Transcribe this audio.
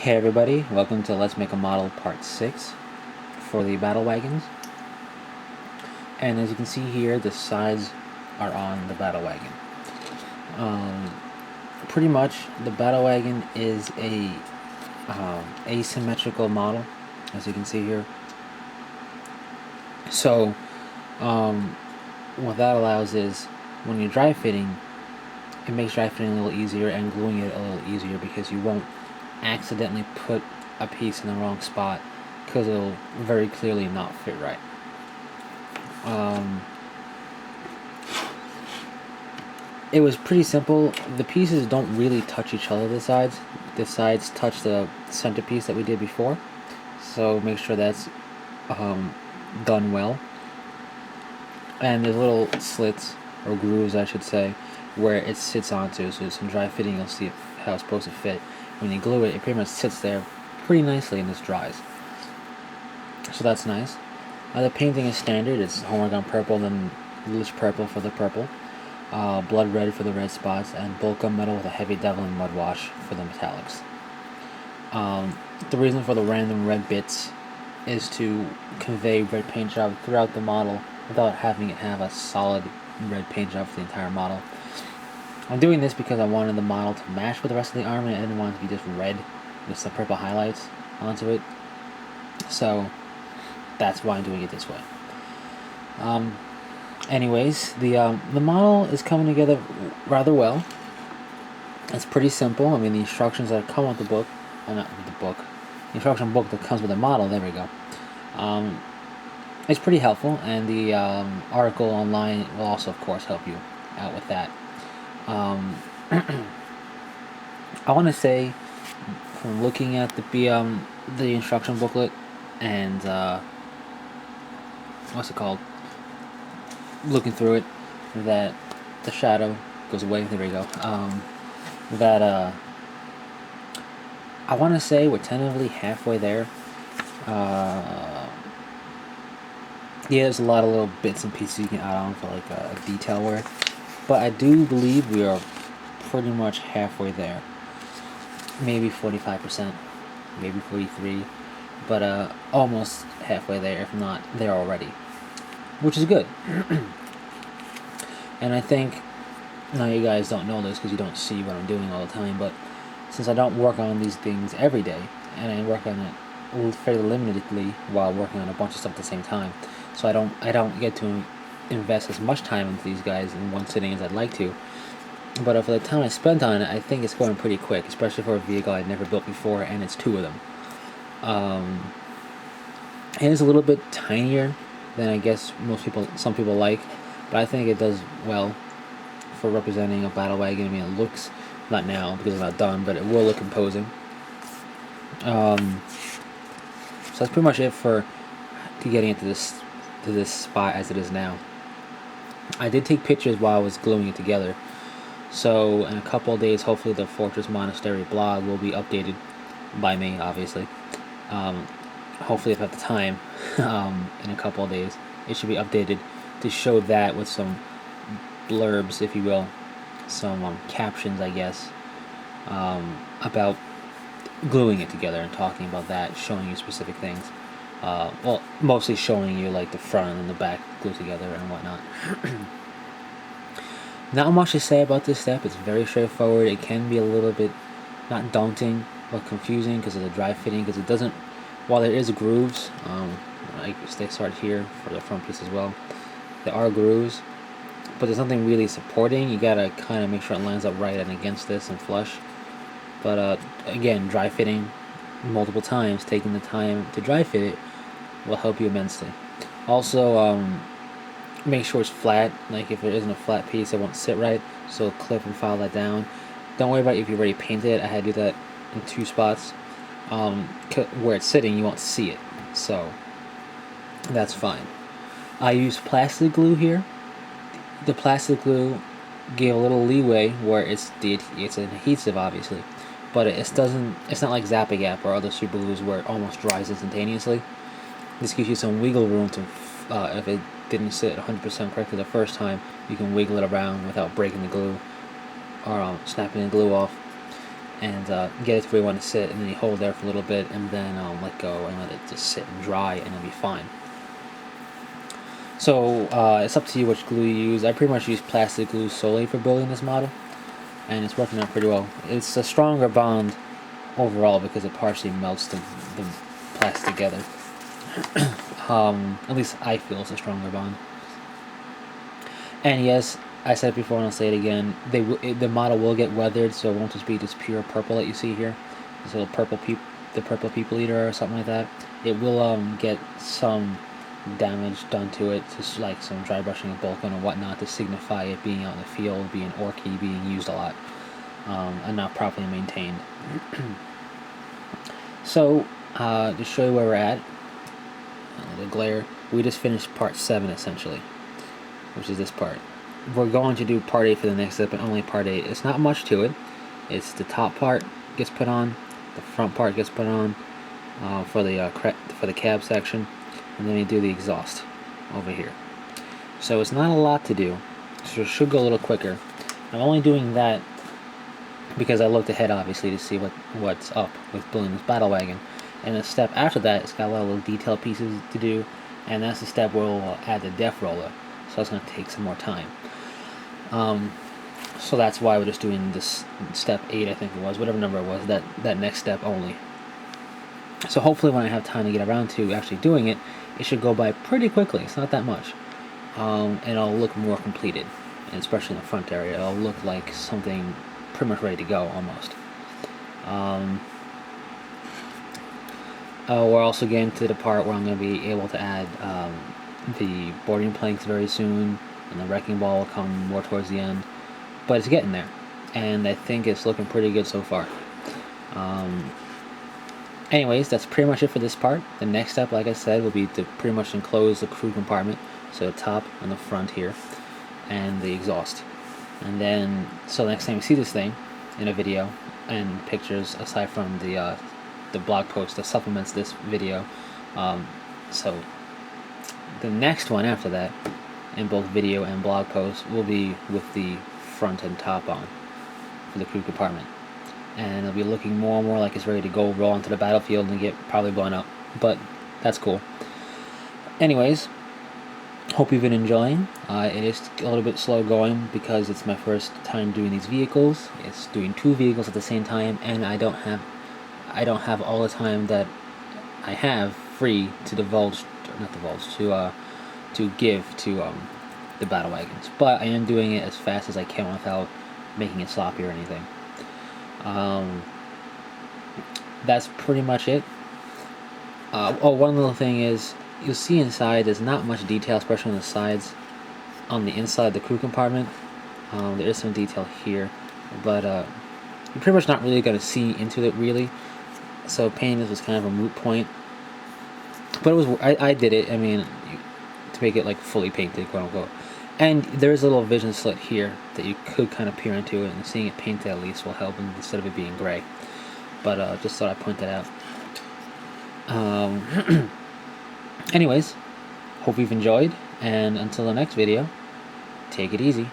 Hey everybody, welcome to Let's Make a Model Part 6 for the Battlewagons. And as you can see here, the sides are on the Battlewagon. Pretty much, the Battlewagon is a asymmetrical model, as you can see here. So, what that allows is, when you're dry fitting, it makes dry fitting a little easier and gluing it a little easier because you won't accidentally put a piece in the wrong spot because it'll very clearly not fit right. It was pretty simple. The pieces don't really touch each other, the sides. The sides touch the centerpiece that we did before, so make sure that's done well. And there's little slits, or grooves I should say, where it sits onto, so some dry fitting you'll see how it's supposed to fit. When you glue it, it pretty much sits there pretty nicely and just dries. So that's nice. The painting is standard. It's homework on purple, then bluish purple for the purple, blood red for the red spots, and bulka metal with a heavy devil mud wash for the metallics. The reason for the random red bits is to convey red paint job throughout the model without having it have a solid red paint job for the entire model. I'm doing this because I wanted the model to match with the rest of the arm, and I didn't want it to be just red with some purple highlights onto it. So that's why I'm doing it this way. Anyways, the model is coming together rather well. It's pretty simple. I mean, the instructions that come with the book, not with the book, the instruction book that comes with the model, there we go. It's pretty helpful, and the article online will also, of course, help you out with that. I want to say, from looking at the instruction booklet and what's it called? Looking through it, that the shadow goes away. There we go. I want to say we're tentatively halfway there. Yeah, there's a lot of little bits and pieces you can add on for like a detail work. But I do believe we are pretty much halfway there. Maybe 45%, maybe 43%, but almost halfway there, if not there already, which is good. And I think, now you guys don't know this because you don't see what I'm doing all the time, but since I don't work on these things every day, and I work on it fairly limitedly while working on a bunch of stuff at the same time, so I don't get to invest as much time into these guys in one sitting as I'd like to. But for the time I spent on it, I think it's going pretty quick, especially for a vehicle I'd never built before, and it's two of them. It is a little bit tinier than I guess some people like, but I think it does well for representing a battle wagon. I mean, it looks, not now because it's not done, but it will look imposing. So that's pretty much it for getting into this spot as it is now. I did take pictures while I was gluing it together, so in a couple of days, hopefully the Fortress Monastery blog will be updated by me, obviously. Hopefully, if I have the time, in a couple of days, it should be updated to show that with some blurbs, if you will, some captions, I guess, about gluing it together and talking about that, showing you specific things. Well, mostly showing you like the front and the back glued together and whatnot. Not much to say about this step. It's very straightforward. It can be a little bit not daunting but confusing because of the dry fitting, because it doesn't, while there is grooves, I guess they start here for the front piece as well. There are grooves, but there's nothing really supporting. You gotta kind of make sure it lines up right and against this and flush. But again, dry fitting multiple times, taking the time to dry fit it, will help you immensely. Also, make sure it's flat. Like if it isn't a flat piece, it won't sit right, so clip and file that down. Don't worry about if you already painted it. I had to do that in two spots. Where it's sitting, you won't see it, so that's fine. I used plastic glue here. The plastic glue gave a little leeway where it's an adhesive, obviously, but it's not like Zap-A-Gap or other super glues where it almost dries instantaneously. This gives you some wiggle room to, if it didn't sit 100% correctly the first time, you can wiggle it around without breaking the glue or snapping the glue off. and get it to where you want to sit, and then you hold there for a little bit, and then let go and let it just sit and dry, and it'll be fine. So it's up to you which glue you use. I pretty much use plastic glue solely for building this model, and it's working out pretty well. It's a stronger bond overall because it partially melts the plastic together. At least I feel it's a stronger bond. And yes, I said it before and I'll say it again, the model will get weathered, so it won't just be this pure purple that you see here. This little purple the purple people eater or something like that. It will get some damage done to it, just like some dry brushing of Vulcan or whatnot, to signify it being out in the field, being orky, being used a lot, and not properly maintained. So, to show you where we're at, the glare, we just finished part 7 essentially, which is this part. We're going to do part 8 for the next step, and only part 8. It's not much to it. It's the top part gets put on, the front part gets put on for the cab section, and then we do the exhaust over here. So it's not a lot to do, so it should go a little quicker. I'm only doing that because I looked ahead, obviously, to see what's up with building this battle wagon. And the step after that, it's got a lot of little detail pieces to do, and that's the step where we'll add the def roller. So it's going to take some more time. So that's why we're just doing this step 8, I think it was, whatever number it was, that next step only. So hopefully when I have time to get around to actually doing it, it should go by pretty quickly. It's not that much. And it'll look more completed, and especially in the front area. It'll look like something pretty much ready to go, almost. We're also getting to the part where I'm going to be able to add the boarding planks very soon, and the wrecking ball will come more towards the end. But it's getting there, and I think it's looking pretty good so far. Anyways, that's pretty much it for this part. The next step, like I said, will be to pretty much enclose the crew compartment, so the top and the front here, and the exhaust. And then, so the next time you see this thing in a video and pictures, aside from the blog post that supplements this video, so the next one after that, in both video and blog post, will be with the front and top on for the crew compartment. And it'll be looking more and more like it's ready to go roll onto the battlefield and get probably blown up. But that's cool. Anyways, hope you've been enjoying. It is a little bit slow going because it's my first time doing these vehicles. It's doing 2 vehicles at the same time, and I don't have all the time that I have free to to give to the battle wagons. But I am doing it as fast as I can without making it sloppy or anything. That's pretty much it. One little thing is, you'll see inside there's not much detail, especially on the sides. On the inside of the crew compartment, there is some detail here, but you're pretty much not really going to see into it really. So painting this was kind of a moot point, but it was. I did it. I mean, to make it like fully painted, quote unquote. And there is a little vision slit here that you could kind of peer into it, and seeing it painted at least will help instead of it being gray. But just thought I'd point that out. Anyways, hope you've enjoyed, and until the next video, take it easy.